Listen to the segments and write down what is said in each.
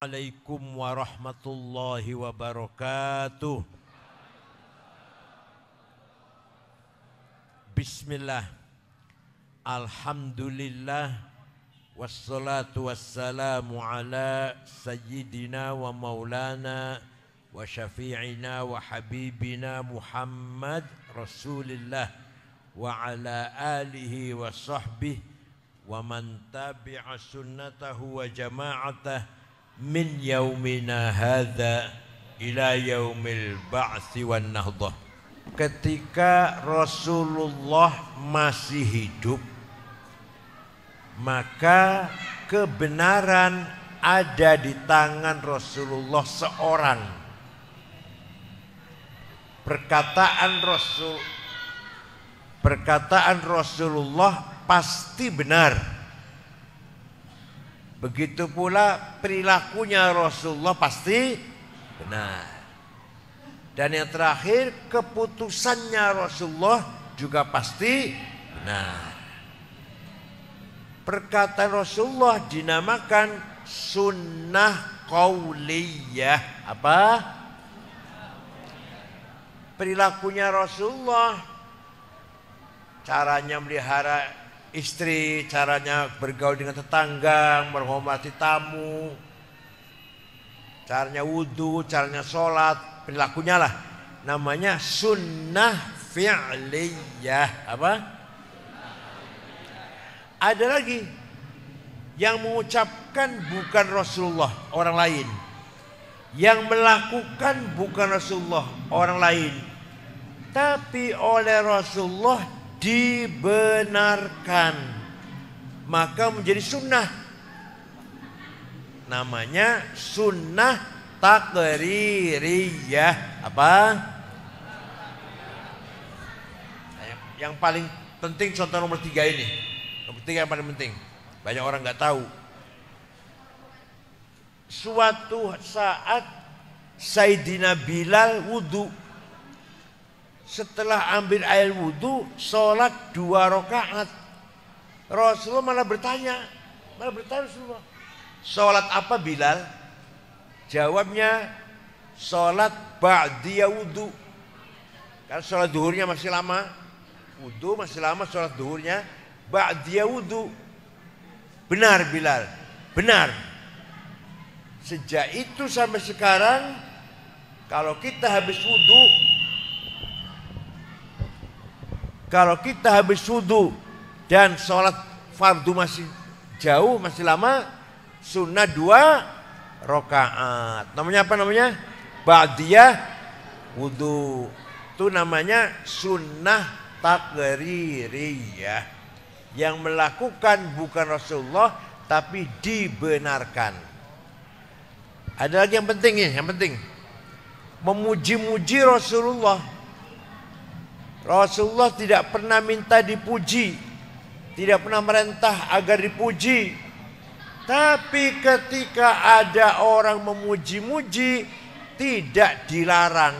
Assalamualaikum warahmatullahi wabarakatuh. Bismillah. Alhamdulillah. Wassalatu wassalamu ala sayyidina wa maulana wa syafi'ina wa habibina Muhammad Rasulillah wa ala alihi wa sahbihi wa man tabi'a sunnatahu wa jama'atah min yaumina hadza ila yaumil ba'tsi wan nahdah. Ketika Rasulullah masih hidup, maka kebenaran ada di tangan Rasulullah seorang. Perkataan Rasulullah pasti benar. Begitu pula perilakunya Rasulullah pasti benar. Dan yang terakhir, keputusannya Rasulullah juga pasti benar. Perkataan Rasulullah dinamakan sunnah qauliyah. Apa? Perilakunya Rasulullah, caranya melihara istri, caranya bergaul dengan tetangga, menghormati tamu, caranya wudhu, caranya sholat, perilakunya lah. Namanya sunnah fi'liyah. Apa? Ada lagi yang mengucapkan bukan Rasulullah, orang lain. Yang melakukan bukan Rasulullah, orang lain. Tapi oleh Rasulullah dibenarkan, maka menjadi sunnah. Namanya sunnah taqririyah. Apa? Yang paling penting contoh nomor 3 ini. Nomor 3 yang paling penting. Banyak orang nggak tahu. Suatu saat Sayyidina Bilal wudhu. Setelah ambil air wudhu, sholat 2 rakaat. Rasulullah malah bertanya Rasulullah, sholat apa Bilal? Jawabnya, sholat ba'diyah wudhu. Karena sholat duhurnya masih lama, wudhu masih lama, sholat duhurnya ba'diyah wudhu. Benar Bilal, benar. Sejak itu sampai sekarang, kalau kita habis wudhu dan sholat fardu masih jauh, masih lama, sunnah 2 rakaat. Namanya apa namanya? Ba'diyah wudhu. Itu namanya sunnah taqririyah. Yang melakukan bukan Rasulullah, tapi dibenarkan. Ada lagi yang penting ya, yang penting. Memuji-muji Rasulullah. Rasulullah tidak pernah minta dipuji, tidak pernah merintah agar dipuji. Tapi ketika ada orang memuji-muji, tidak dilarang,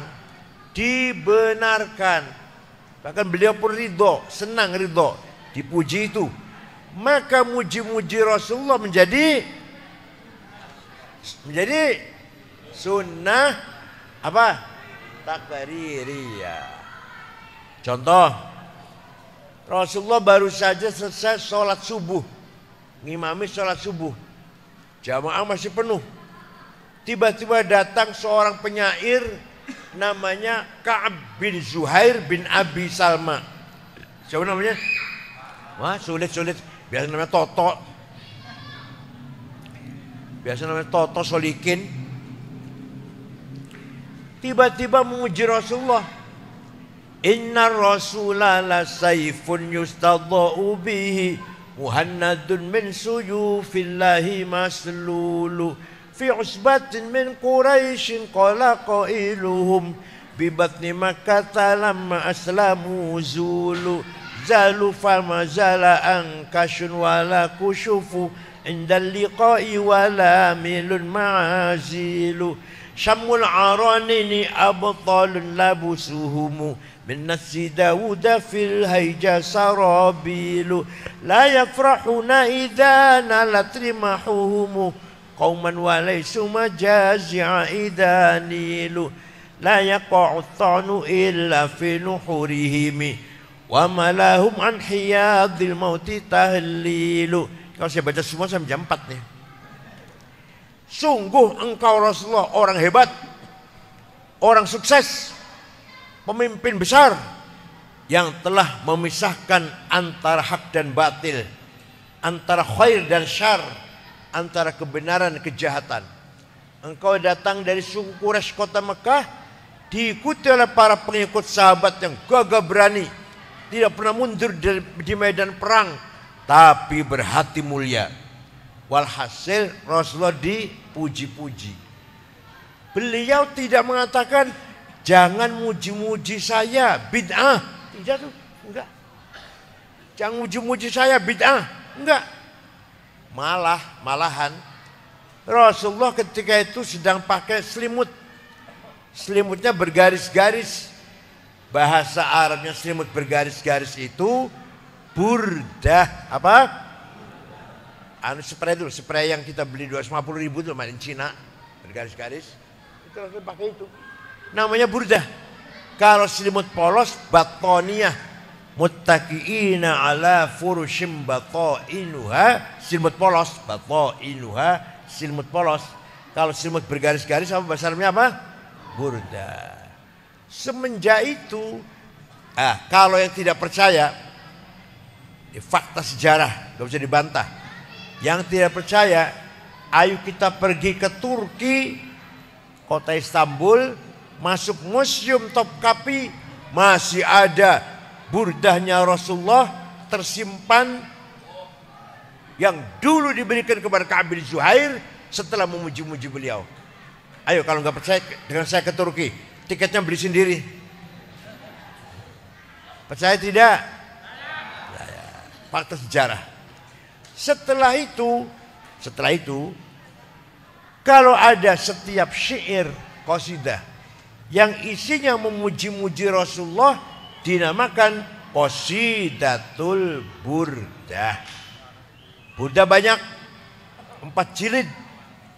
dibenarkan. Bahkan beliau pun ridho, senang ridho dipuji itu. Maka muji-muji Rasulullah menjadi sunnah apa? Taqririyah. Contoh, Rasulullah baru saja selesai sholat subuh, ngimami sholat subuh, jamaah masih penuh. Tiba-tiba datang seorang penyair namanya Ka'ab bin Zuhair bin Abi Salma. Siapa namanya? Wah, sulit. Biasa namanya Toto. Biasa namanya Toto Solikin. Tiba-tiba memuji Rasulullah. Inna Rasulah la sayfun yustadha'u bihi muhannadun min suyufillahi maslulu fi usbatin min Quraisyin qala qailuhum bi batni Makkah lamma aslamu zulu zalu fama zala ankashun wala kushufu indal liqa'i wala milun ma'azilu syamul aranini abtalun labusuhumu من نسي داود في الهيجا سرابيل لا يفرحون إذا نالت رماحهم qauman wa laysu majazi'a idanilu la yaqa'u ta'nu illa fi nuhurihim wa malahum an hiyadil mauti tahlilu. Kalau saya baca semua sampai jam 4 nih. Sungguh engkau Rasulullah orang hebat, orang sukses, pemimpin besar yang telah memisahkan antara hak dan batil, antara khair dan syar, antara kebenaran dan kejahatan. Engkau datang dari suku Quraisy kota Mekah, diikuti oleh para pengikut sahabat yang gagah berani, tidak pernah mundur di medan perang, tapi berhati mulia. Walhasil Rasulullah dipuji-puji. Beliau tidak mengatakan jangan muji-muji saya, bid'ah. Tidak tuh, enggak. Jangan muji-muji saya, bid'ah. Enggak. Malahan Rasulullah ketika itu sedang pakai selimut. Selimutnya bergaris-garis. Bahasa Arabnya selimut bergaris-garis itu burdah. Apa? Spray dulu, spray yang kita beli 250.000 itu main Cina, bergaris-garis. Itu Rasul pakai itu. Namanya burdah. Kalau selimut polos, batoniyah. Muttaqiina ala furushim batainuha. Selimut polos, batainuha. Selimut polos. Kalau selimut bergaris-garis, apa bahasa Arabnya apa? Burdah. Semenjak itu, kalau yang tidak percaya, fakta sejarah, gak bisa dibantah. Yang tidak percaya, ayo kita pergi ke Turki, kota Istanbul, masuk museum Topkapi, masih ada burdahnya Rasulullah tersimpan yang dulu diberikan kepada Ka'ab bin Zuhair setelah memuji-muji beliau. Ayo kalau nggak percaya dengan saya ke Turki, tiketnya beli sendiri. Percaya tidak? Fakta sejarah. Setelah itu, kalau ada setiap syair qasidah yang isinya memuji-muji Rasulullah, dinamakan qasidatul burdah. Burdah banyak, 4 jilid,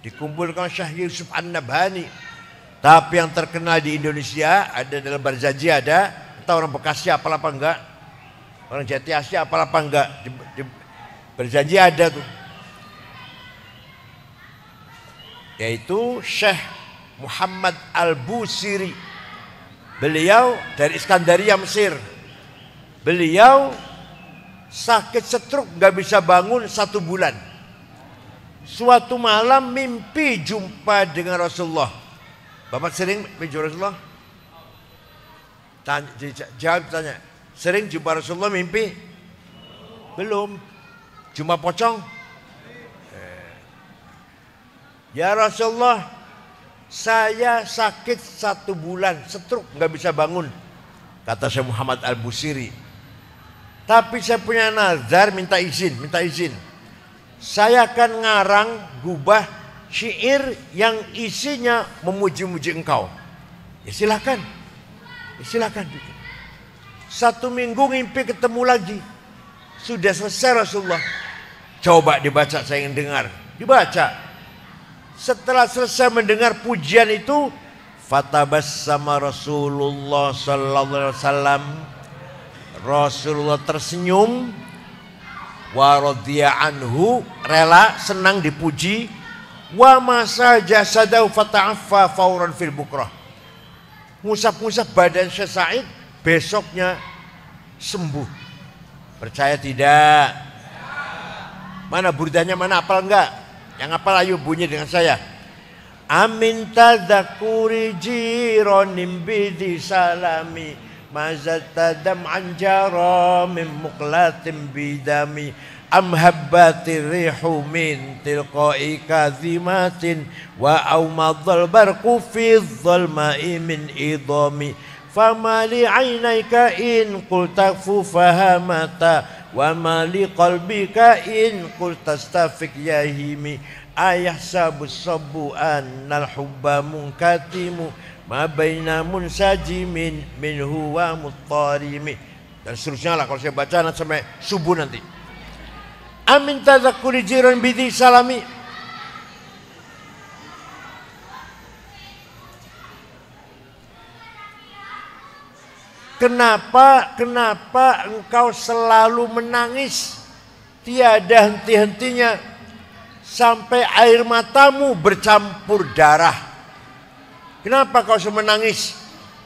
dikumpulkan Syekh Yusuf An-Nabhani. Tapi yang terkenal di Indonesia ada dalam Barzanji, ada, entah orang Bekasi apal apa enggak, orang Jati Asih apal apa enggak, Barzanji ada tuh, yaitu Syekh Muhammad Al-Busiri. Beliau dari Iskandaria, Mesir. Beliau sakit stroke, gak bisa bangun 1 bulan. Suatu malam mimpi jumpa dengan Rasulullah. Bapak sering mimpi Rasulullah? Jawab tanya. Sering jumpa Rasulullah mimpi? Belum. Jumpa pocong? Ya Rasulullah, saya sakit 1 bulan, stroke, nggak bisa bangun. Kata Syekh Muhammad Al-Busiri. Tapi saya punya nazar, minta izin. Saya akan ngarang gubah syair yang isinya memuji-muji engkau. Ya silakan. 1 minggu ngimpi ketemu lagi. Sudah selesai Rasulullah. Coba dibaca, saya ingin dengar. Dibaca. Setelah selesai mendengar pujian itu, fatabassama Rasulullah sallallahu alaihi wasallam. Rasulullah tersenyum, wa radhiya anhu, rela, senang dipuji, wa masa jasadahu fata'affa fauran fil bukrah. Ngusap-ngusap badan Syekh Said, besoknya sembuh. Percaya tidak? Mana burdahnya, mana apal enggak? Yang apal ayo bunyi dengan saya. Amin tadzakuri jironim bidi salami mazatadam anjara min muqlatin bidami am habbatir rihu min tilqai kazimatin wa aumadhal barqu fi dhalma'i min idami fama li aynayka in qulta fahamata wa ma li qalbika in qulta astafik yahimi ayahsabu sabbu annal hubba munkatimu ma baina munsajimin minhu wa muttarimi, dan seterusnya lah. Kalau saya baca nanti sampai subuh nanti. Amin tadzakuri jiran bidi salami. Kenapa engkau selalu menangis? Tiada henti-hentinya sampai air matamu bercampur darah. Kenapa kau menangis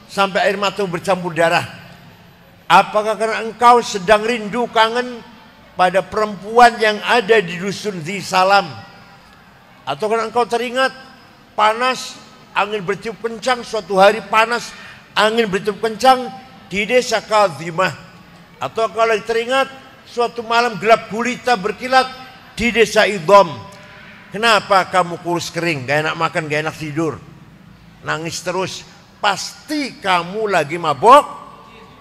sampai air matamu bercampur darah? Apakah karena engkau sedang rindu kangen pada perempuan yang ada di dusun Zisalam? Atau karena engkau teringat panas, angin bertiup kencang, suatu hari panas, angin bertiup kencang di desa Kazimah? Atau kalau teringat suatu malam gelap gulita berkilat di desa Idom? Kenapa kamu kurus kering, gak enak makan, gak enak tidur, nangis terus? Pasti kamu lagi mabok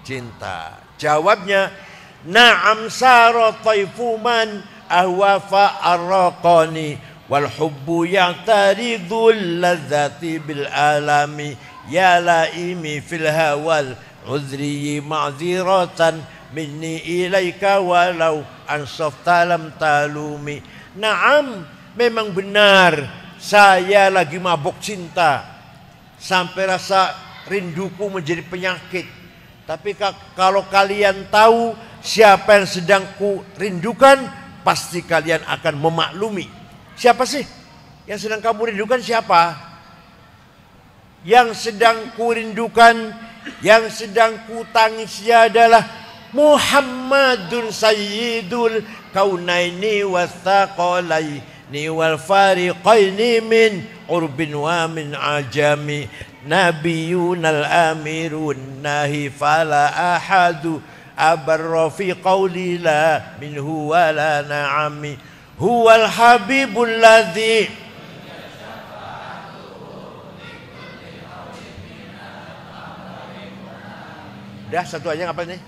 cinta. Jawabnya, na'am sara taifuman ahwafa arraqani wal hubbu ya'taridul ladzati bil alami ya laimi fil hawal uzri ma'ziratan minni ilaika walau ansafta lam talumi. Naam, memang benar saya lagi mabuk cinta sampai rasa rinduku menjadi penyakit. Tapi kalau kalian tahu siapa yang sedang ku rindukan, pasti kalian akan memaklumi. Siapa sih yang sedang kamu rindukan? Siapa yang sedang ku rindukan, yang sedang ku tangisi adalah Muhammadun Sayyidul Kaunaini Wathaqalaini wal Fariqaini min urbin wa min ajami Nabiyunal amirun nahi fala ahadu abarra fi qawli la minhu wala na'ami huwal habibul ladzi. Dah satu aja ngapal nih?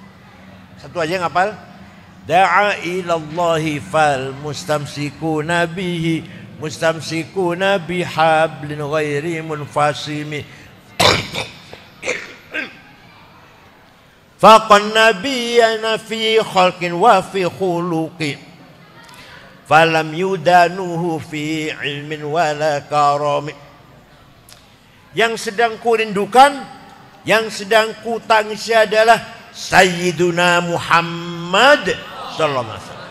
Satu aja ngapal? Da'a ilallahi fal mustamsikuna bihi mustamsikuna bihablin ghairi munfasimi faqan nabiyana fi khalqin wa fi khuluqi falam yudanuhu fi ilmin wala karami. Yang sedang ku rindukan, yang sedang ku tangisi adalah Sayyiduna Muhammad sallallahu alaihi wasallam,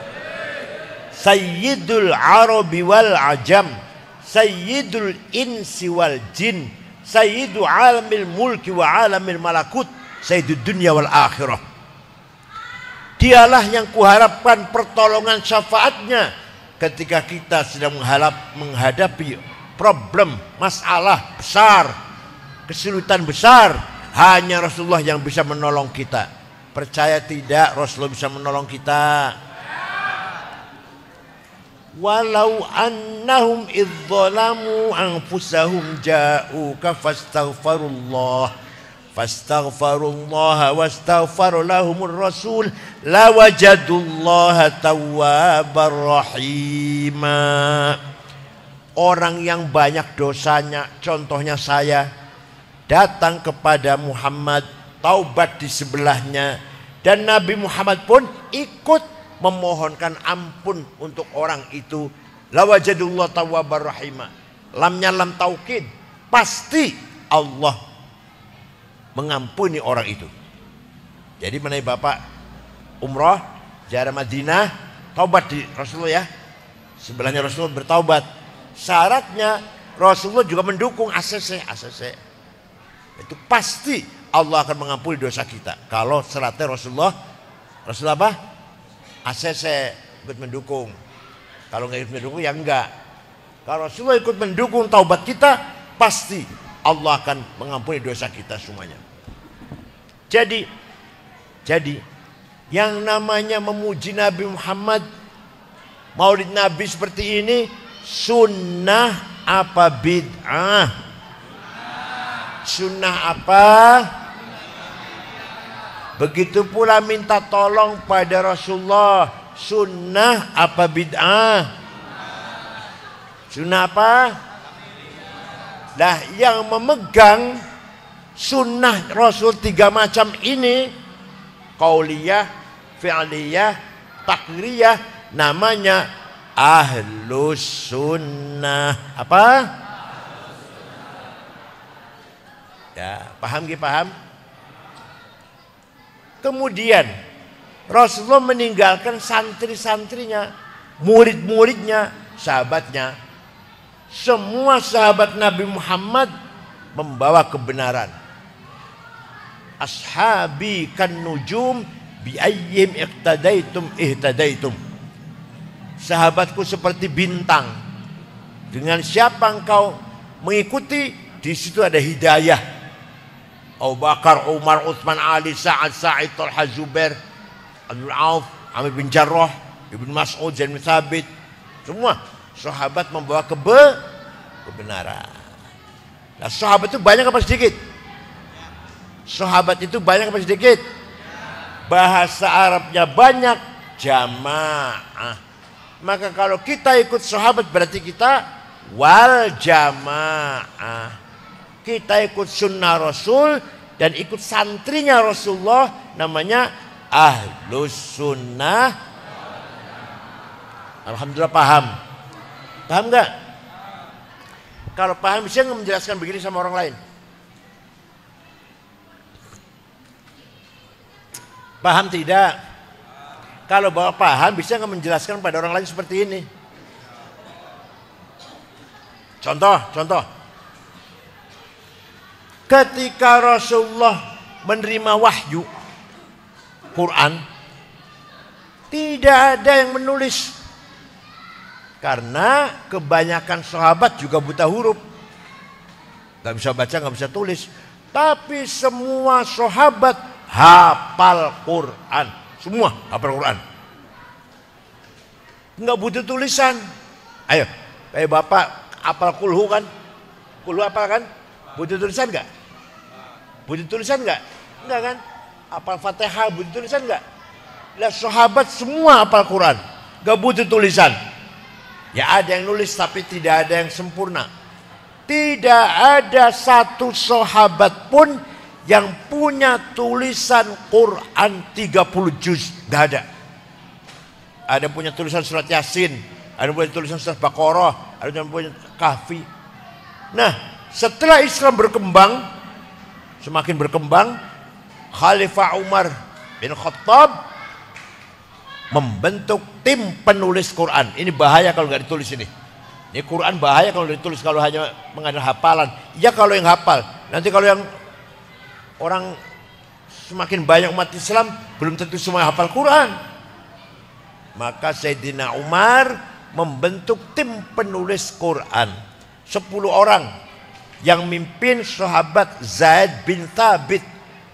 Sayyidul Arabi wal Ajam, Sayyidul Insi wal Jin, Sayyidu alamil mulki wa alamil malakut, Sayyidud dunya wal akhirah. Dialah yang kuharapkan pertolongan syafaatnya ketika kita sedang menghadapi problem, masalah besar, kesulitan besar. Hanya Rasulullah yang bisa menolong kita. Percaya tidak Rasulullah bisa menolong kita? Walau annahum idzalamu anfusahum ja'uka fastaghfirullah wastaghfar lahumur rasul lawajadullaha tawwabar rahima. Orang yang banyak dosanya, contohnya saya, datang kepada Muhammad, taubat di sebelahnya, dan Nabi Muhammad pun ikut memohonkan ampun untuk orang itu. Lawajadullah tawwabar rahimah. Lamnya lam taukid, pasti Allah mengampuni orang itu. Jadi mana Bapak umroh, ziarah Madinah, taubat di Rasulullah ya. Sebelahnya Rasulullah bertaubat. Syaratnya Rasulullah juga mendukung ACC. Itu pasti Allah akan mengampuni dosa kita. Kalau syaratnya Rasulullah apa? ACC ikut mendukung. Kalau nggak ikut mendukung ya enggak. Kalau Rasulullah ikut mendukung taubat kita, pasti Allah akan mengampuni dosa kita semuanya. Jadi yang namanya memuji Nabi Muhammad, maulid Nabi seperti ini, sunnah apa bid'ah? Sunnah apa? Begitu pula minta tolong pada Rasulullah, sunnah apa bid'ah? Sunnah apa? Nah, yang memegang sunnah Rasul 3 macam ini, qauliyah, fi'liyah, takriyah, namanya ahlus sunnah. Apa? Ya, paham? Kemudian Rasulullah meninggalkan santri-santrinya, murid-muridnya, sahabatnya. Semua sahabat Nabi Muhammad membawa kebenaran. Ashabi kan nujum bi ayyim iqtadaitum ihtadaitum. Sahabatku seperti bintang. Dengan siapa engkau mengikuti, di situ ada hidayah. Abu Bakar, Umar, Utsman, Ali, Sa'ad, Sa'id, Talha, Zubair, Abdul Auf, Amir bin Jarrah, Ibnu Mas'ud, Zaid bin Thabit. Semua sahabat membawa kebenaran. Nah, sahabat itu banyak apa sedikit? Sahabat itu banyak apa sedikit? Bahasa Arabnya banyak, jamaah. Maka kalau kita ikut sahabat berarti kita wal jamaah. Kita ikut sunnah Rasul dan ikut santrinya Rasulullah, namanya ahlus sunnah. Alhamdulillah paham. Paham nggak? Kalau paham bisa nggak menjelaskan begini sama orang lain? Paham tidak? Kalau bawa paham bisa nggak menjelaskan pada orang lain seperti ini? Contoh. Ketika Rasulullah menerima wahyu Quran, tidak ada yang menulis. Karena kebanyakan sahabat juga buta huruf. Gak bisa baca, gak bisa tulis. Tapi semua sahabat hafal Quran. Semua hafal Quran. Gak butuh tulisan. Ayo, kayak bapak hafal kulhu kan? Kulhu hafal kan? Butuh tulisan gak? Butuh tulisan gak? Enggak kan? Hafal Fatihah butuh tulisan gak? Lah sahabat semua hafal Quran. Gak butuh tulisan. Ya ada yang nulis tapi tidak ada yang sempurna. Tidak ada satu sahabat pun yang punya tulisan Quran 30 juz. Tidak ada. Ada yang punya tulisan surat Yasin, ada yang punya tulisan surat Baqarah, ada yang punya Kahfi. Nah, setelah Islam berkembang, semakin berkembang, Khalifah Umar bin Khattab membentuk tim penulis Quran. Ini bahaya kalau nggak ditulis ini. Ini Quran bahaya kalau ditulis, kalau hanya mengandalkan hafalan. Ya kalau yang hafal. Nanti kalau yang orang semakin banyak umat Islam, belum tentu semua hafal Quran. Maka Sayyidina Umar membentuk tim penulis Quran. 10 orang yang mimpin sahabat Zaid bin Thabit,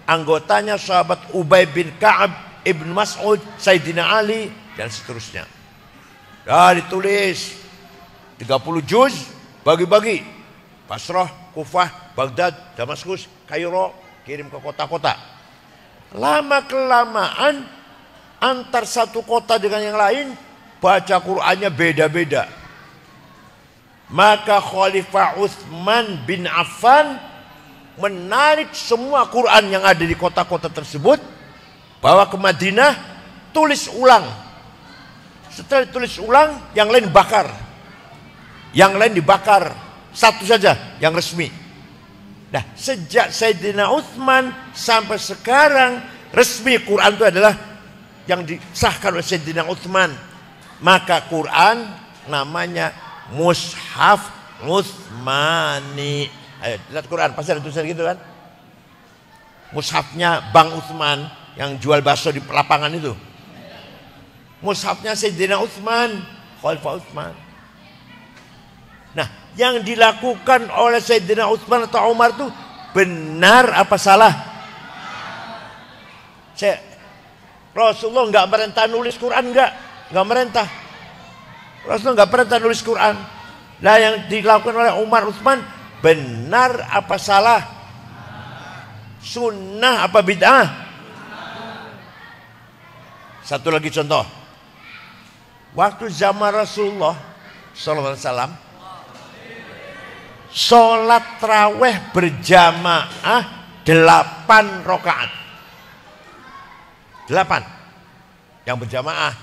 anggotanya sahabat Ubay bin Ka'ab, Ibnu Mas'ud, Sayyidina Ali, dan seterusnya. Ditulis 30 juz, bagi-bagi. Basrah, Kufah, Baghdad, Damaskus, Kairo, kirim ke kota-kota. Lama-kelamaan antar satu kota dengan yang lain baca Qur'annya beda-beda. Maka Khalifah Utsman bin Affan menarik semua Quran yang ada di kota-kota tersebut, bawa ke Madinah, tulis ulang. Setelah ditulis ulang, yang lain bakar. Yang lain dibakar, satu saja yang resmi. Nah, sejak Sayyidina Utsman sampai sekarang, resmi Quran itu adalah yang disahkan oleh Sayyidina Utsman. Maka Quran namanya Mushaf Utsmani. Ayo lihat Quran, pasti ada tulisan gitu kan? Mushafnya Bang Utsman yang jual bakso di lapangan itu. Mushafnya Sayyidina Utsman, Khalifah Utsman. Nah, yang dilakukan oleh Sayyidina Utsman atau Umar itu benar apa salah? Rasulullah nggak merintah nulis Quran, nggak merintah. Rasulullah nggak pernah nulis Quran. Nah, yang dilakukan oleh Umar Utsman benar apa salah? Sunnah apa bid'ah? Satu lagi contoh. Waktu zaman Rasulullah SAW, sholat tarawih berjamaah 8 rakaat. 8 yang berjamaah.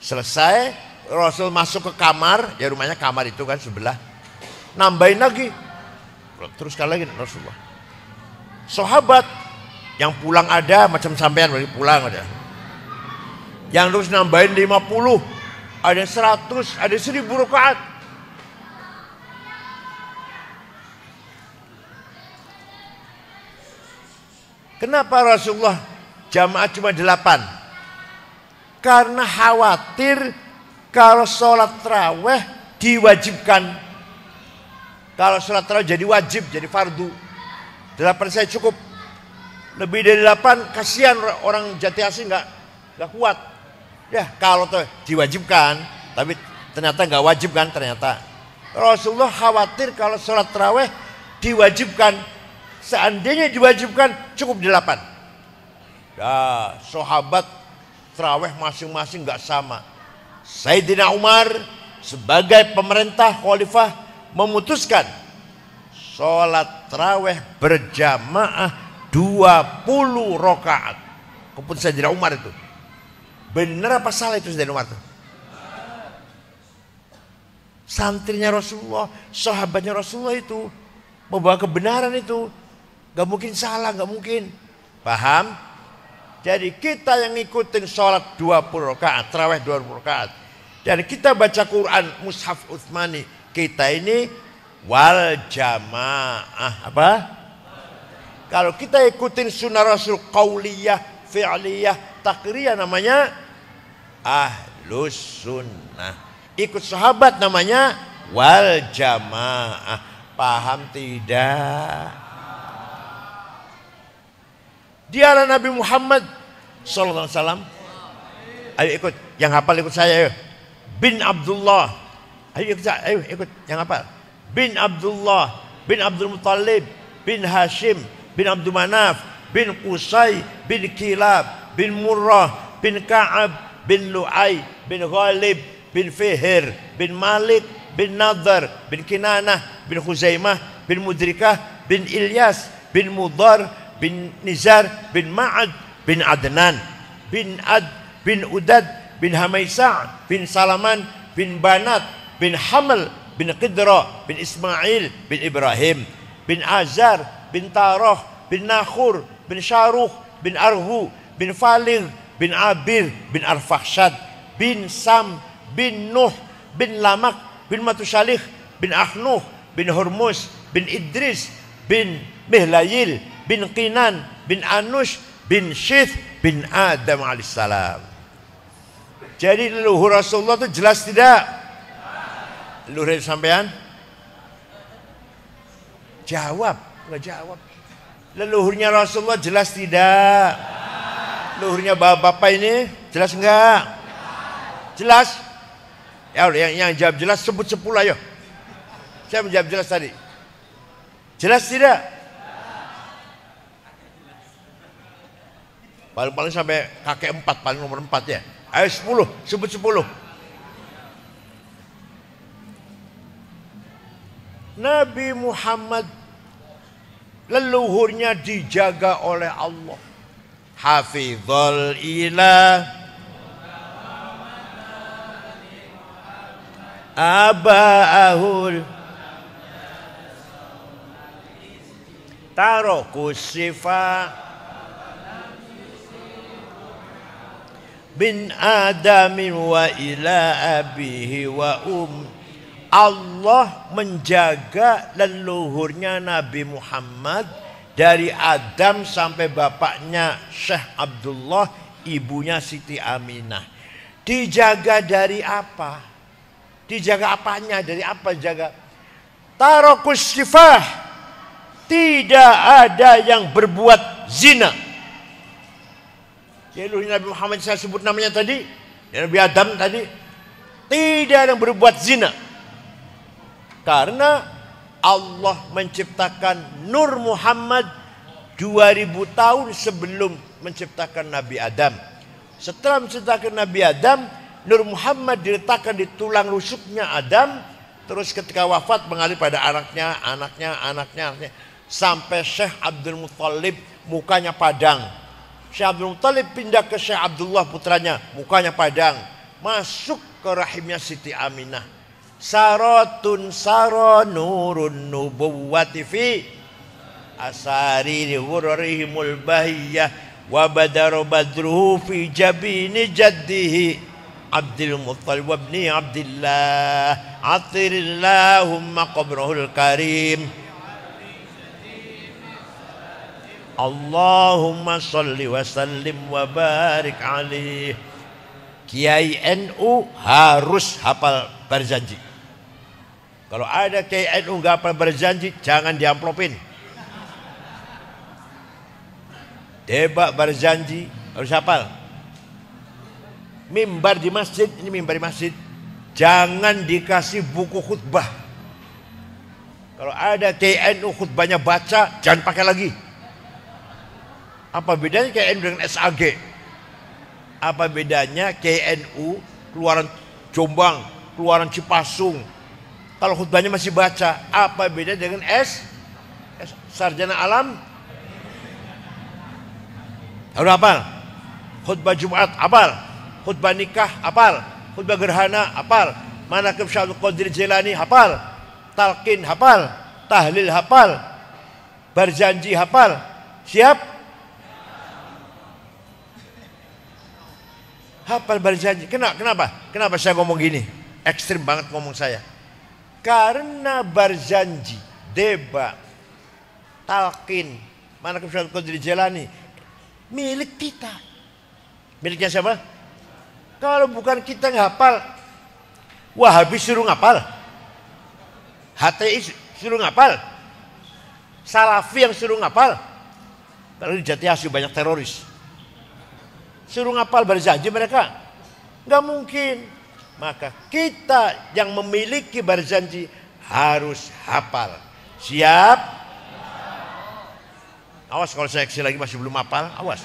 Selesai, Rasul masuk ke kamar, ya rumahnya kamar itu kan sebelah, nambahin lagi, terus sekali lagi Rasulullah. Sahabat Yang pulang ada, macam sampean berarti pulang ada. Yang terus nambahin 50, ada 100, ada 1000 rakaat. Kenapa Rasulullah jamaah cuma 8? Karena khawatir kalau sholat tarawih diwajibkan. Kalau sholat tarawih jadi wajib, jadi fardu. 8 saya cukup. Lebih dari 8 kasihan orang Jati Asih nggak kuat. Ya kalau tuh diwajibkan, tapi ternyata nggak wajib kan ternyata. Rasulullah khawatir kalau sholat tarawih diwajibkan. Seandainya diwajibkan cukup 8. Ya, sahabat tarawih masing-masing nggak sama. Sayyidina Umar sebagai pemerintah khalifah memutuskan sholat tarawih berjamaah 20 rakaat. Keputusan Sayyidina Umar itu. Benar apa salah itu Sayyidina Umar itu? Santrinya Rasulullah, sahabatnya Rasulullah itu membawa kebenaran itu. Gak mungkin salah, gak mungkin. Paham? Jadi kita yang ngikutin sholat 20 rakaat, tarawih 20 rakaat. Dan kita baca Quran Mushaf Utsmani, kita ini wal jamaah. Apa? Kalau kita ikutin sunnah Rasul qauliyah, fi'liyah, takriyah namanya ahlus sunnah. Ikut sahabat namanya wal jamaah. Paham tidak? Dialah Nabi Muhammad sallallahu alaihi wasallam. Ayo ikut, yang hafal ikut saya. Ayo. Bin Abdullah. Ayo ikut yang hafal. Bin Abdullah, bin Abdul Muttalib, bin Hashim, bin Abdul Manaf, bin Qusay, bin Kilab, bin Murrah, bin Ka'ab, bin Lu'ay, bin Ghalib, bin Fihir, bin Malik, bin Nadar, bin Kinanah, bin Khuzaimah, bin Mudrikah, bin Ilyas, bin Mudar, bin Nizar, bin Ma'ad, bin Adnan, bin Ad, bin Udad, bin Hamaisa', bin Salaman, bin Banat, bin Hamal, bin Qidra, bin Ismail, bin Ibrahim, bin Azar, bin Tarah, bin Nakhur, bin Syaruh, bin Arhu, bin Falir, bin Abir, bin Arfakhshad, bin Sam, bin Nuh, bin Lamak, bin Matusalih, bin Ahnuh, bin Hormuz, bin Idris, bin Mihlayil, bin Qinan, bin Anush, bin Syith, bin Adam alaihissalam. Jadi leluhur Rasulullah itu jelas tidak? Leluhur sampean? Jawab, nggak jawab. Leluhurnya Rasulullah jelas tidak? Leluhurnya bapak-bapak ini jelas enggak? Jelas? Ya yang jawab jelas sebut 10 ayo. Saya menjawab jelas tadi. Jelas tidak? Paling sampai kakek 4, paling nomor 4 ya. Ayo 10, sebut 10. Nabi Muhammad leluhurnya dijaga oleh Allah. Hafizul ilah aba'ahul tarokus sifat bin Adamin wa ila abihi wa Allah menjaga leluhurnya Nabi Muhammad dari Adam sampai bapaknya Syekh Abdullah, ibunya Siti Aminah. Dijaga dari apa? Dijaga apanya? Dari apa jaga? Tarokus sifah. Tidak ada yang berbuat zina. Leluhur Nabi Muhammad saya sebut namanya tadi, Nabi Adam tadi, tidak ada yang berbuat zina. Karena Allah menciptakan Nur Muhammad 2000 tahun sebelum menciptakan Nabi Adam. Setelah menciptakan Nabi Adam, Nur Muhammad diletakkan di tulang rusuknya Adam, terus ketika wafat mengalir pada anaknya, sampai Syekh Abdul Muttalib mukanya padang. Syekh Abdul Muttalib pindah ke Syekh Abdullah putranya, mukanya padang, masuk ke rahimnya Siti Aminah. Saratun sara nurun nubuwati fi asari ghurrihimul bahiyah wa badara badruhu fi jabini jaddihi Abdul Muttalib wa ibni Abdillah atirillahumma qabrahul karim Allahumma salli wa sallim wa barik alaih. Kiai NU harus hafal berjanji. Kalau ada Kiai NU nggak hafal berjanji, jangan diamplopin. Debat berjanji harus hafal. Mimbar di masjid, ini mimbar di masjid, jangan dikasih buku khutbah. Kalau ada Kiai NU khutbahnya baca, jangan pakai lagi. Apa bedanya KNU dengan SAG? Apa bedanya KNU keluaran Jombang, keluaran Cipasung? Kalau khutbahnya masih baca, apa bedanya dengan Sarjana Alam? Harus hafal. Khutbah Jumat, hafal. Khutbah nikah, hafal. Khutbah gerhana, hafal. Manaqib Syaikhul Qadir Jilani, hafal. Talqin, hafal. Tahlil, hafal. Berjanji, hafal. Siap? Hafal berjanji. Kenapa? Kenapa saya ngomong gini? Ekstrim banget ngomong saya. Karena berjanji, debat, talqin, manaqib Syaikhul Qadir Jilani milik kita. Miliknya siapa? Kalau bukan kita ngapal, Wahabi suruh ngapal, HTI suruh ngapal, Salafi yang suruh ngapal. Kalau di Jati Asih banyak teroris. Suruh ngapal berjanji mereka? Nggak mungkin. Maka kita yang memiliki berjanji harus hafal. Siap? Awas kalau saya lagi masih belum hafal, awas.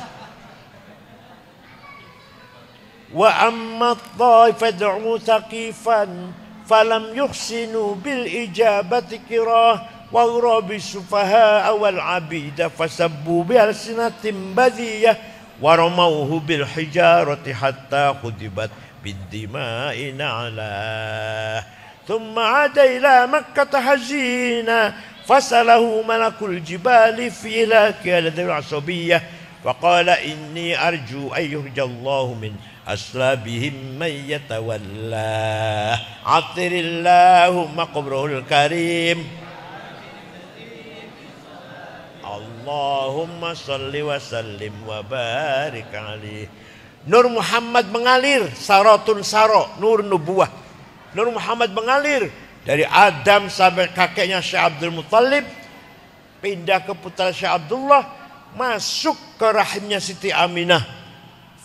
Wa amma dhaifad'u thaqifan falam yuhsinu bil ijabati kirah wa ghurabi sufaha wal abida fasabbu bi alsinatin badiyah waramauhu bil hijarati hatta khudibat bid-dima'i na'la thumma 'ada ila Makkah hazina fasalahu malakul jibali fi ilaki al-dhil asabiyyah faqala inni arju ayyuhjallahu min aslabihim man yatawalla atirillahumma qabrahul karim Allahumma salli wa sallim wa barik alaih. Nur Muhammad mengalir, saratun saro, nur nubuwah. Nur Muhammad mengalir dari Adam sampai kakeknya Syekh Abdul Muttalib, pindah ke putra Syekh Abdullah, masuk ke rahimnya Siti Aminah.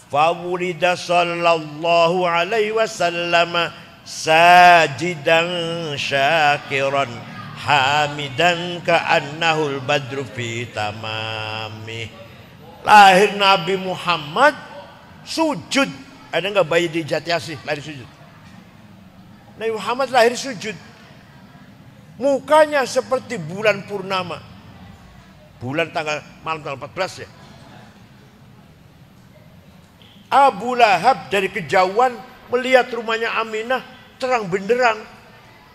Fawulida sallallahu alaihi wasallam sajidan syakiran hamidan ka'annahul badru fi tamami. Lahir Nabi Muhammad sujud. Ada enggak bayi di Jati Asih lahir sujud? Nabi Muhammad lahir sujud. Mukanya seperti bulan purnama. Bulan malam tanggal 14 ya. Abu Lahab dari kejauhan melihat rumahnya Aminah terang benderang.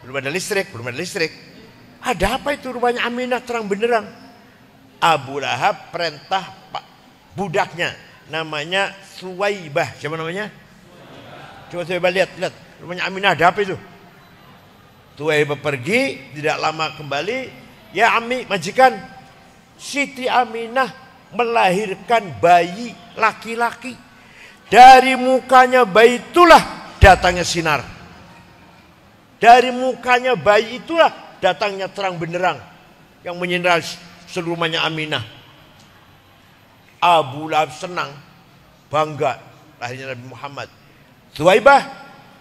Belum ada listrik. Ada apa itu rumahnya Aminah terang benderang? Abu Lahab perintah budaknya namanya Suwaibah. Siapa namanya? Coba lihat rumahnya Aminah ada apa itu? Suwaibah pergi, tidak lama kembali. Ya Ami, majikan, Siti Aminah melahirkan bayi laki-laki. Dari mukanya bayi itulah datangnya sinar. Dari mukanya bayi itulah datangnya terang benderang yang menyinari seluruh rumahnya Aminah. Abu Lahab senang, bangga lahirnya Nabi Muhammad. Suwaibah,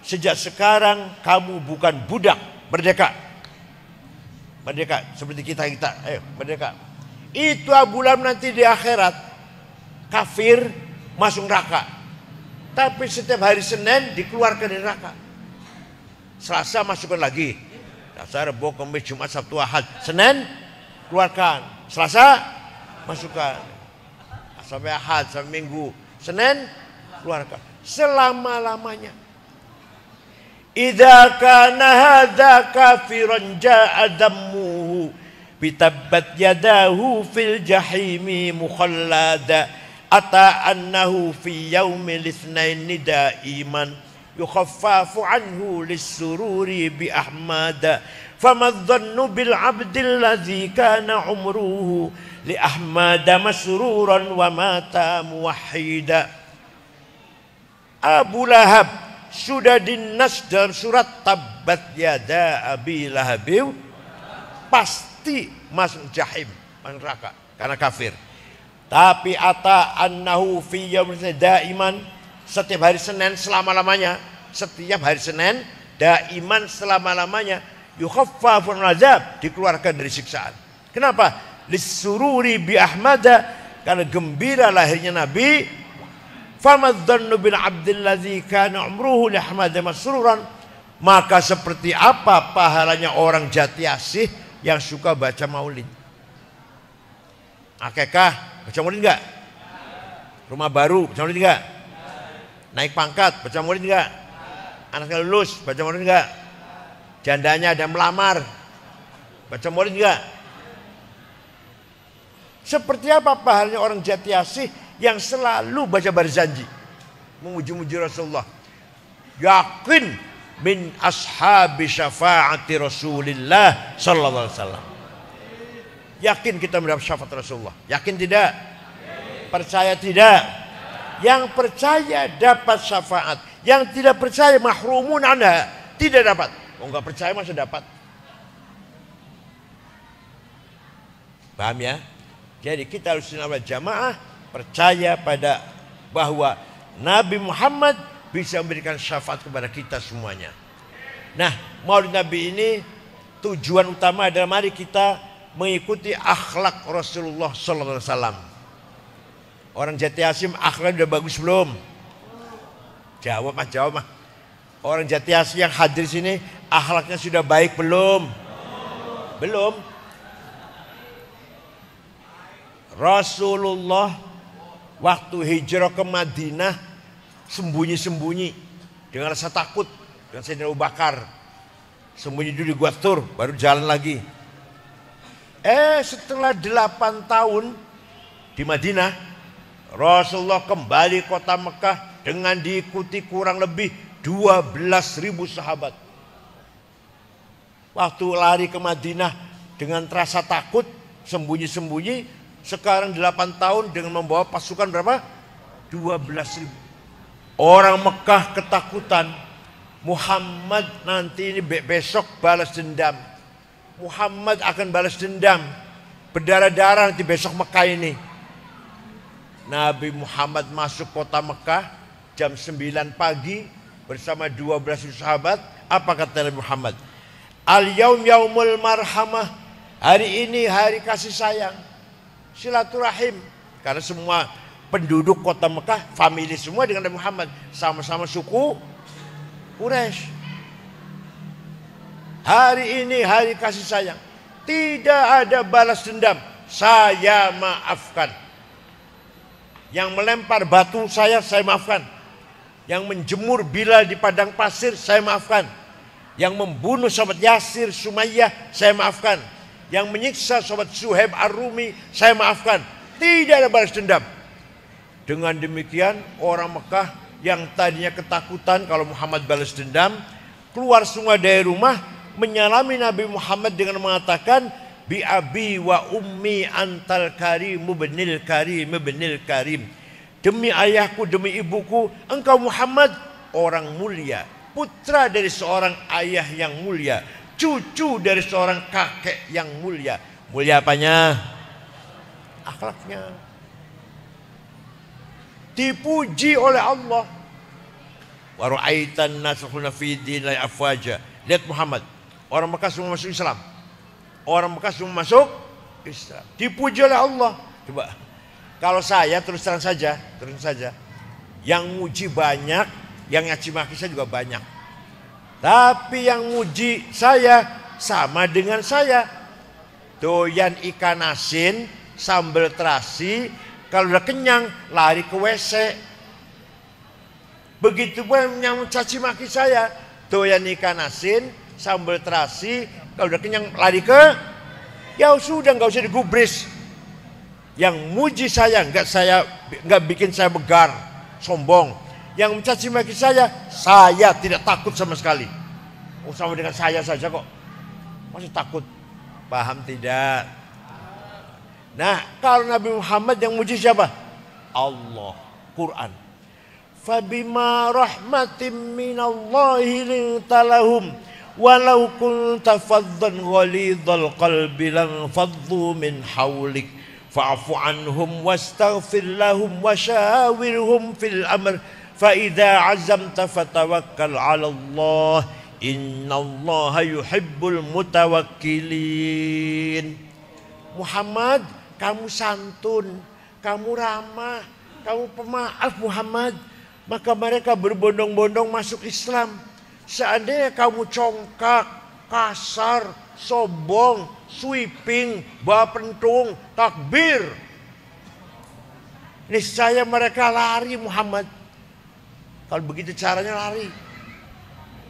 sejak sekarang kamu bukan budak, merdeka. Merdeka seperti kita. Ayo, merdeka. Itu Abu Lahab nanti di akhirat kafir masuk neraka. Tapi setiap hari Senin dikeluarkan dari neraka. Selasa masukkan lagi. Selasa, Rabu, Kamis, Jumat, Sabtu, Ahad. Senin keluarkan. Selasa masukkan. Sampai Ahad, sampai Minggu. Senin keluarkan. Selama-lamanya. Idza kana hadza kafiran ja'a dammuhu Bitabbat yadahu fil jahimi mukhallada ata annahu fi yaumil itsnaini daiman yukhaffafu anhu lis-sururi bi ahmada fama dhannu bil abdil ladzi kana umruhu li ahmada masruran wa mata muwahhida. Abu Lahab sudah dinas dalam surat Tabbat yada Abi Lahab, pasti masuk jahim, masuk neraka karena kafir. Tapi ata annahu fi yaumil daiman, setiap hari Senin selama-lamanya, setiap hari Senin daiman selama-lamanya, yukhaffafun azab, dikeluarkan dari siksaan. Kenapa? Lisururi bi ahmada, karena gembira lahirnya Nabi. Famadzannu bil abdil ladzi kana umruhu li ahmada masruran, maka seperti apa pahalanya orang Jatiasih yang suka baca maulid. Akekah baca maulid enggak? Rumah baru baca maulid enggak? Naik pangkat baca maulid enggak? Anaknya lulus baca maulid enggak? Jandanya ada melamar baca maulid enggak? Seperti apa pahalanya orang Jatiasih yang selalu baca barzanji memuji-muji Rasulullah? Yakin min ashabi syafaati Rasulillah sallallahu alaihi wasallam. Yakin kita mendapat syafaat Rasulullah? Yakin tidak? Percaya tidak? Yang percaya dapat syafaat, yang tidak percaya mahrumun anha, tidak dapat. Oh, enggak percaya masa dapat? Paham ya? Jadi kita harus wal jamaah percaya pada bahwa Nabi Muhammad bisa memberikan syafaat kepada kita semuanya. Nah, Maulid Nabi ini tujuan utama adalah mari kita mengikuti akhlak Rasulullah sallallahu alaihi wasallam. Orang Jatiasih akhlak udah bagus belum? Jawab mah. Orang Jatiasih yang hadir sini akhlaknya sudah baik belum? Belum. Rasulullah waktu hijrah ke Madinah sembunyi-sembunyi dengan rasa takut dengan Sayyidina Abu Bakar. Sembunyi dulu di Gua Thur, baru jalan lagi. Setelah 8 tahun di Madinah, Rasulullah kembali kota Mekah dengan diikuti kurang lebih 12.000 sahabat. Waktu lari ke Madinah dengan rasa takut, sembunyi-sembunyi, sekarang 8 tahun dengan membawa pasukan berapa? 12.000. Orang Mekah ketakutan. Muhammad nanti ini besok balas dendam. Muhammad akan balas dendam. Berdarah-darah nanti besok Mekah ini. Nabi Muhammad masuk kota Mekah jam 9 pagi bersama 12 sahabat. Apa kata Nabi Muhammad? Al-yaum yaumul marhamah. Hari ini hari kasih sayang. Silaturahim. Karena semua penduduk kota Mekah famili semua dengan Nabi Muhammad, sama-sama suku Quraisy. Hari ini hari kasih sayang. Tidak ada balas dendam. Saya maafkan. Yang melempar batu saya maafkan. Yang menjemur Bilal di padang pasir saya maafkan. Yang membunuh sahabat Yasir, Sumayyah saya maafkan. Yang menyiksa sahabat Suhaib Ar-Rumi saya maafkan. Tidak ada balas dendam. Dengan demikian orang Mekah yang tadinya ketakutan kalau Muhammad balas dendam, keluar semua dari rumah menyalami Nabi Muhammad dengan mengatakan, bi abi wa ummi antal karim ibnil karim ibnil karim. Demi ayahku, demi ibuku, engkau Muhammad orang mulia, putra dari seorang ayah yang mulia, cucu dari seorang kakek yang mulia. Mulia apanya? Akhlaknya. Dipuji oleh Allah. Wa ra'aitan naskhuna fi dinillahi afwaja. Lihat Muhammad, orang Mekah semua masuk Islam. Orang Mekah semua masuk Islam. Dipuji oleh Allah. Coba. Kalau saya terus terang saja, yang muji banyak, yang nyaci maki saya juga banyak. Tapi yang muji saya sama dengan saya. Doyan ikan asin, sambal terasi, kalau udah kenyang lari ke WC. Begitu pun yang mencaci maki saya, doyan ikan asin, sambal terasi, kalau udah kenyang lari ke Ya sudah, nggak usah digubris. Yang muji saya nggak bikin saya begar, sombong. Yang mencaci maki saya tidak takut sama sekali. Oh, sama dengan saya saja kok, masih takut. Paham tidak? Nah, kalau Nabi Muhammad yang muji siapa? Allah, Quran. Fabima rahmatin minallahi lintalahum walau kunta faddan ghalidhal qalbi lan faddu min hawlik fa'fu anhum wastaghfir lahum wasyawirhum fil amr fa idza azamta fatawakkal 'ala Allah innallaha yuhibbul mutawakkilin. Muhammad, kamu santun, kamu ramah, kamu pemaaf Muhammad. Maka mereka berbondong-bondong masuk Islam. Seandainya kamu congkak, kasar, sombong, sweeping, bapentung, takbir, niscaya mereka lari Muhammad. Kalau begitu caranya lari.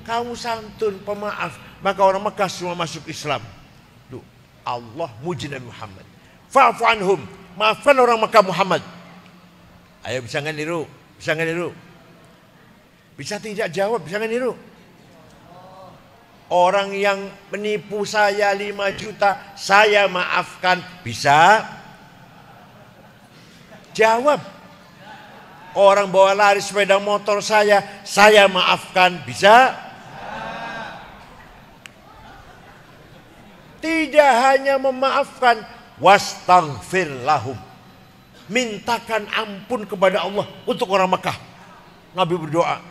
Kamu santun, pemaaf, maka orang Mekah semua masuk Islam. Duh, Allah muji Nabi Muhammad. Fa'fu anhum, maafkan orang Mekah Muhammad. Ayo, bisa nggak niru? Bisa nggak niru? Bisa tidak jawab? Bisa nggak niru? Orang yang menipu saya 5 juta, saya maafkan. Bisa? Jawab. Orang bawa lari sepeda motor saya maafkan. Bisa? Tidak hanya memaafkan, wastaghfir lahum. Mintakan ampun kepada Allah untuk orang Makkah. Nabi berdoa,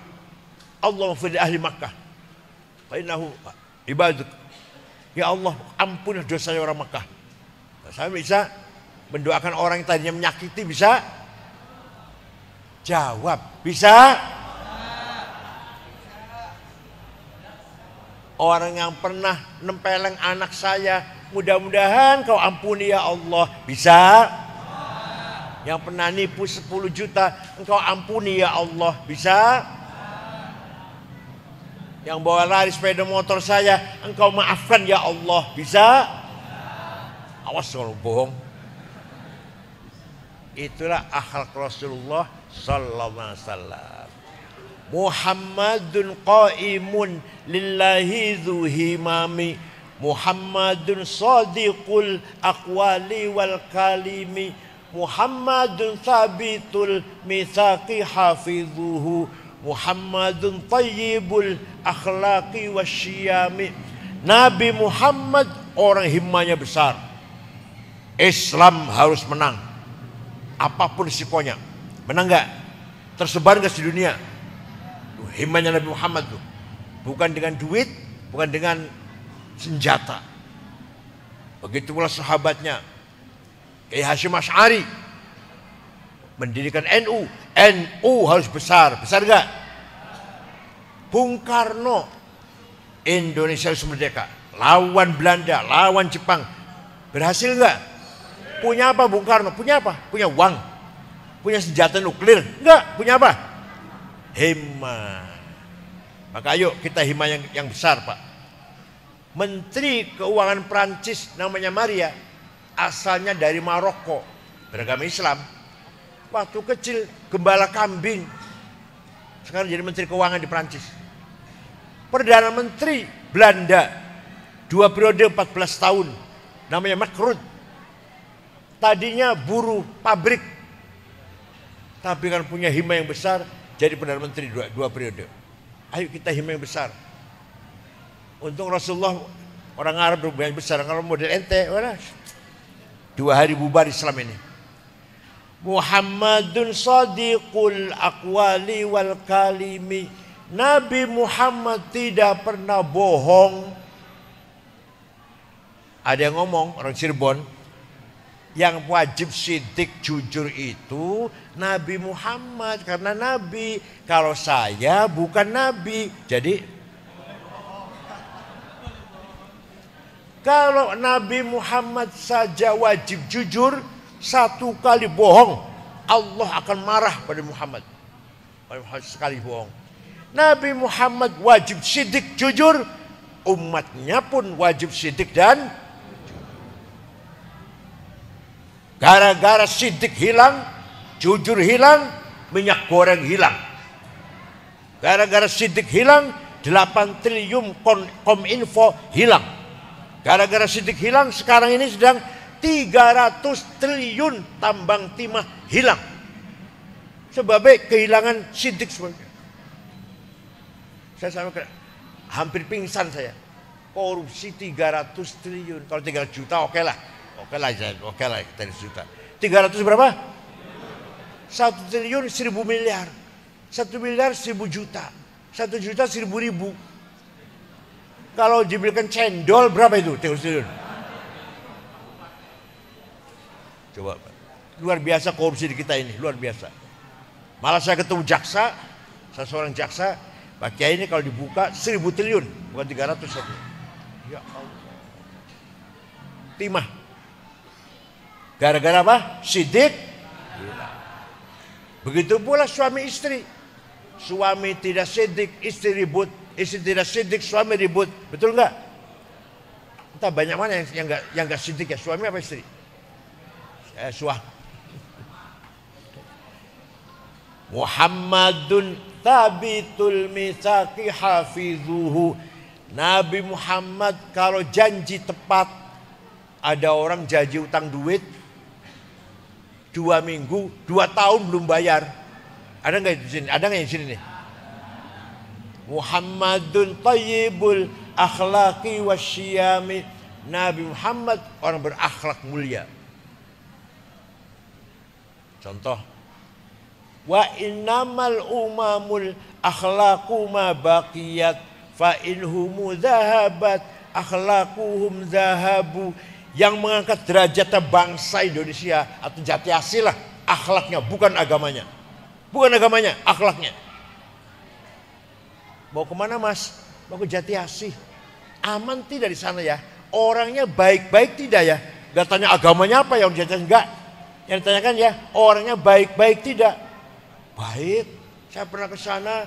Allahumma fir ahli Makkah. Fainahu ibaduk. Ya Allah, ampunilah dosa orang Makkah. Nah, saya bisa mendoakan orang yang tadinya menyakiti, bisa? Jawab, bisa? Orang yang pernah nempeleng anak saya, mudah-mudahan kau ampuni ya Allah, bisa? Yang pernah nipu 10 juta, engkau ampuni ya Allah, bisa? Yang bawa lari sepeda motor saya, engkau maafkan ya Allah, bisa? Awas kalau bohong. Itulah akhlak Rasulullah sallallahu alaihi wasallam. Muhammadun qaimun lillahi dzu himami, Muhammadun sadiqul aqwali wal kalimi, Muhammadun sabitul mitsaqi hafizuhu, Muhammadun tayyibul akhlaqi wasyiyami. Nabi Muhammad orang himmanya besar. Islam harus menang. Apapun risikonya. Menang enggak? Tersebar enggak di dunia? Himmanya Nabi Muhammad tuh. Bukan dengan duit, bukan dengan senjata. Begitu pula sahabatnya. Kiai Hasyim Asy'ari mendirikan NU. NU harus besar. Besar enggak? Bung Karno, Indonesia harus merdeka. Lawan Belanda, lawan Jepang. Berhasil enggak? Punya apa Bung Karno? Punya apa? Punya uang. Punya senjata nuklir? Enggak. Punya apa? Hima. Maka ayo kita hima yang besar, Pak. Menteri Keuangan Prancis namanya Maria, asalnya dari Maroko, beragama Islam. Waktu kecil gembala kambing, sekarang jadi Menteri Keuangan di Prancis. Perdana Menteri Belanda 2 periode 14 tahun, namanya Mark Rutte. Tadinya buruh pabrik, tapi kan punya hima yang besar, jadi Perdana Menteri 2 periode. Ayo kita hima yang besar. Untung Rasulullah orang Arab yang besar. Kalau model ente, 2 hari bubar Islam ini. Muhammadun sadiqul aqwali wal kalimi. Nabi Muhammad tidak pernah bohong. Ada yang ngomong, orang Cirebon, yang wajib sidik jujur itu Nabi Muhammad, karena Nabi. Kalau saya bukan Nabi. Jadi kalau Nabi Muhammad saja wajib jujur, 1 kali bohong, Allah akan marah pada Muhammad. Sekali bohong. Nabi Muhammad wajib sidik jujur, umatnya pun wajib sidik dan Gara-gara sidik hilang, jujur hilang, minyak goreng hilang. Gara-gara sidik hilang, 8 triliun kominfo hilang. Gara-gara sidik hilang, sekarang ini sedang 300 triliun tambang timah hilang. Sebabnya kehilangan sidik semuanya. Saya sampai hampir pingsan saya. Korupsi 300 triliun. Kalau 300 juta oke lah. Oke lah 300 juta. 300 berapa? 1 triliun 1000 miliar. 1 miliar 1000 juta. 1 juta 1000 ribu. Kalau dibelikan cendol berapa itu 300 triliun? Coba, luar biasa korupsi di kita ini, luar biasa. Malah saya ketemu jaksa, saya seorang jaksa, Pak Kiai ini kalau dibuka 1000 triliun, bukan 300 satu. Ya Allah. Timah. Gara-gara apa? Sidik. Begitu pula suami istri. Suami tidak sidik, istri ribut. Istri tidak sidik, suami ribut. Betul enggak? Entah banyak mana yang enggak sidik ya, suami apa istri? Muhammadun tabitul mitsaqi hafizuhu. Nabi Muhammad kalau janji tepat, ada orang janji utang duit 2 minggu, 2 tahun belum bayar. Ada nggak di sini? Ada nggak di sini nih? Muhammadun thayyibul akhlaqi wasyiyami. Nabi Muhammad orang berakhlak mulia. Contoh, wa innamal umamul akhlaqu ma baqiyat fa inhumu zahabat akhlaquhum zahabu. Yang mengangkat derajatnya bangsa Indonesia atau Jati Asih lah akhlaknya, bukan agamanya. Bukan agamanya, akhlaknya. Mau kemana mas? Mau ke Jati Asih. Aman tidak di sana ya? Orangnya baik-baik tidak ya? Gak tanya agamanya apa ya, Jati Asih enggak. Yang ditanyakan ya, orangnya baik-baik tidak? Baik, saya pernah ke sana,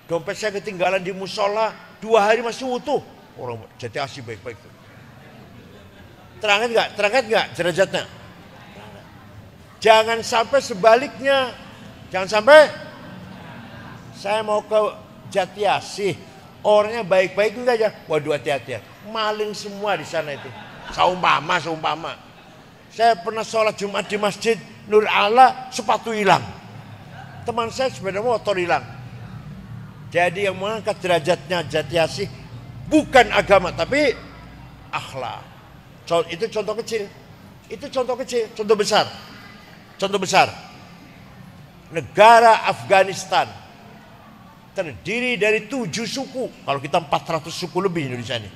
dompet saya ketinggalan di musola, 2 hari masih utuh. Orang Jati Asih baik-baik. Terangkat enggak? Terangkat enggak derajatnya? Jangan sampai sebaliknya. Jangan sampai saya mau ke Jati Asih, orangnya baik-baik enggak ya? Waduh, hati-hati ya. Maling semua di sana itu. Seumpama. Saya pernah sholat Jumat di Masjid Nur Allah, sepatu hilang. Teman saya sepeda motor hilang. Jadi yang mengangkat derajatnya Jati Asih bukan agama tapi akhlak. Itu contoh kecil. Itu contoh kecil, contoh besar. Contoh besar. Negara Afghanistan terdiri dari 7 suku. Kalau kita 400 suku lebih Indonesia ini.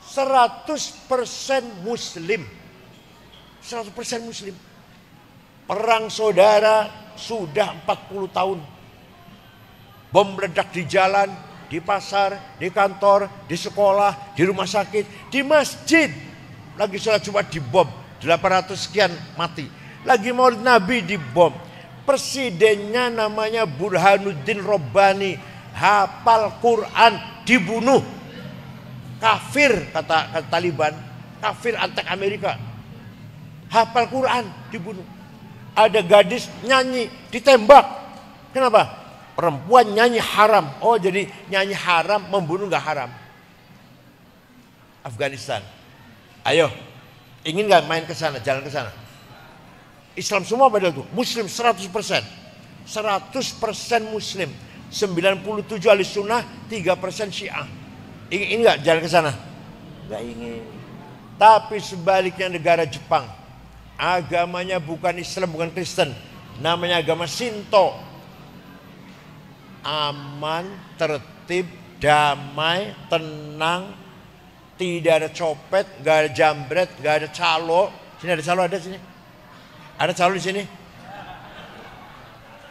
100% Muslim. 100% Muslim. Perang saudara sudah 40 tahun. Bom meledak di jalan, di pasar, di kantor, di sekolah, di rumah sakit, di masjid. Lagi sholat Jumat dibom, 800 sekian mati. Lagi Maulid Nabi dibom. Presidennya namanya Burhanuddin Robbani, hafal Quran, dibunuh. Kafir kata Taliban, kafir antek Amerika. Hafal Quran, dibunuh. Ada gadis nyanyi, ditembak. Kenapa? Perempuan nyanyi haram. Oh, jadi nyanyi haram, membunuh gak haram. Afghanistan. Ayo, ingin gak main ke sana, jalan ke sana? Islam semua padahal itu, Muslim 100%. 100% Muslim. 97 ahli sunnah, 3% Syiah. Ingin gak jalan ke sana? Gak ingin. Tapi sebaliknya negara Jepang, agamanya bukan Islam, bukan Kristen, namanya agama Shinto. Aman, tertib, damai, tenang. Tidak ada copet, gak ada jambret, gak ada calo. Sini ada calo, ada sini. Ada calo di sini.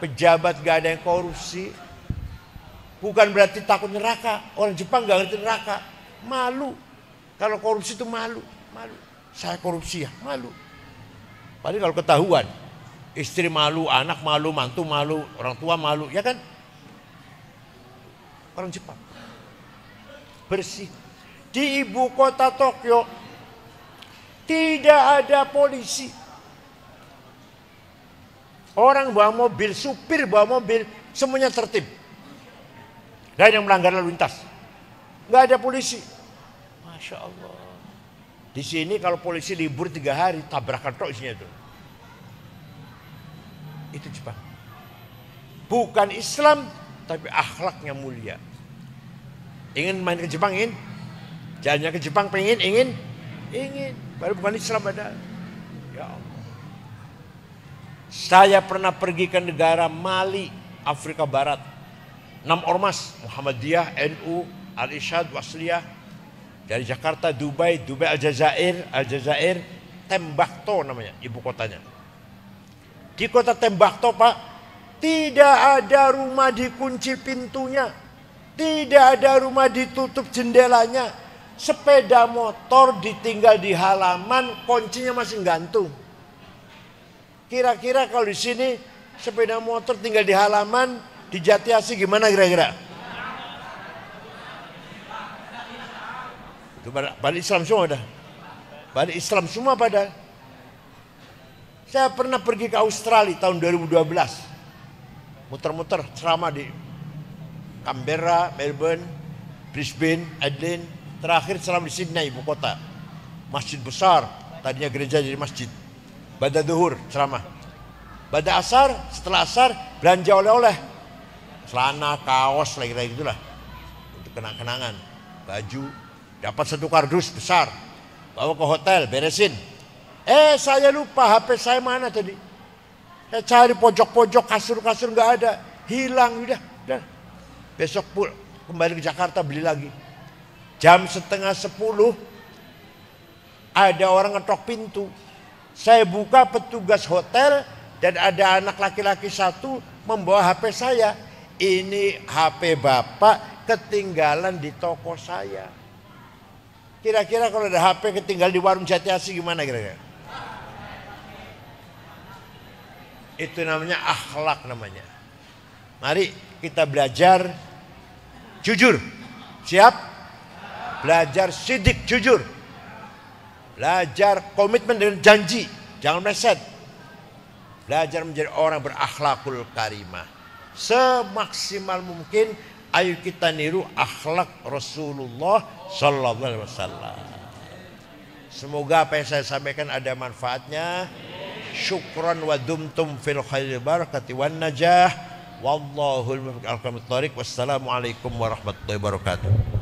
Pejabat gak ada yang korupsi. Bukan berarti takut neraka. Orang Jepang gak ngerti neraka. Malu. Kalau korupsi itu malu. Saya korupsi ya, malu. Padahal kalau ketahuan, istri malu, anak malu, mantu malu, orang tua malu, ya kan? Orang Jepang bersih. Di ibu kota Tokyo Tidak ada polisi. Orang bawa mobil, supir bawa mobil, semuanya tertib. Gak ada yang melanggar lalu lintas. Gak ada polisi. Masya Allah. Di sini kalau polisi libur 3 hari, tabrakan tok isinya itu. Itu Jepang. Bukan Islam, tapi akhlaknya mulia. Ingin main ke Jepang, ingin? Jalannya ke Jepang, pengen, ingin? Baru bukan Islam ada. Ya Allah. Saya pernah pergi ke negara Mali, Afrika Barat. 6 ormas, Muhammadiyah, NU, Al-Irsyad, Wasliyah. Dari Jakarta, Dubai Aljazair, Tembakto namanya, ibu kotanya. Di kota Tembakto, Pak, tidak ada rumah dikunci pintunya. Tidak ada rumah ditutup jendelanya. Sepeda motor ditinggal di halaman, kuncinya masih gantung. Kira-kira kalau di sini sepeda motor tinggal di halaman di Jatiasi gimana kira-kira? Itu balik Islam semua dah. Balik Islam semua pada. Saya pernah pergi ke Australia tahun 2012. Muter-muter ceramah di Canberra, Melbourne, Brisbane, Adelaide. Terakhir ceramah di Sydney, ibu kota. Masjid besar, tadinya gereja jadi masjid. Pada duhur ceramah. Pada asar, setelah asar belanja oleh-oleh. Celana, kaos, lagi-lagi gitulah. Untuk kenang-kenangan. Baju, dapat 1 kardus besar. Bawa ke hotel, beresin. Saya lupa HP saya mana tadi. Saya cari pojok-pojok, kasur-kasur nggak ada. Hilang, udah. Besok kembali ke Jakarta beli lagi. Jam 9:30 ada orang ngetok pintu. Saya buka, petugas hotel dan ada anak laki-laki 1 membawa HP saya. Ini HP bapak ketinggalan di toko saya. Kira-kira kalau ada HP ketinggal di warung Jatiasi gimana kira-kira? Itu namanya akhlak namanya. Mari kita belajar jujur. Siap? Belajar sidik jujur. Belajar komitmen dengan janji. Jangan meleset. Belajar menjadi orang berakhlakul karimah. Semaksimal mungkin ayo kita niru akhlak Rasulullah sallallahu alaihi wasallam. Semoga apa yang saya sampaikan ada manfaatnya. Syukran wa dumtum fil khairi barakati wan najah. Wallahul muwaffiq. Wassalamualaikum warahmatullahi wabarakatuh.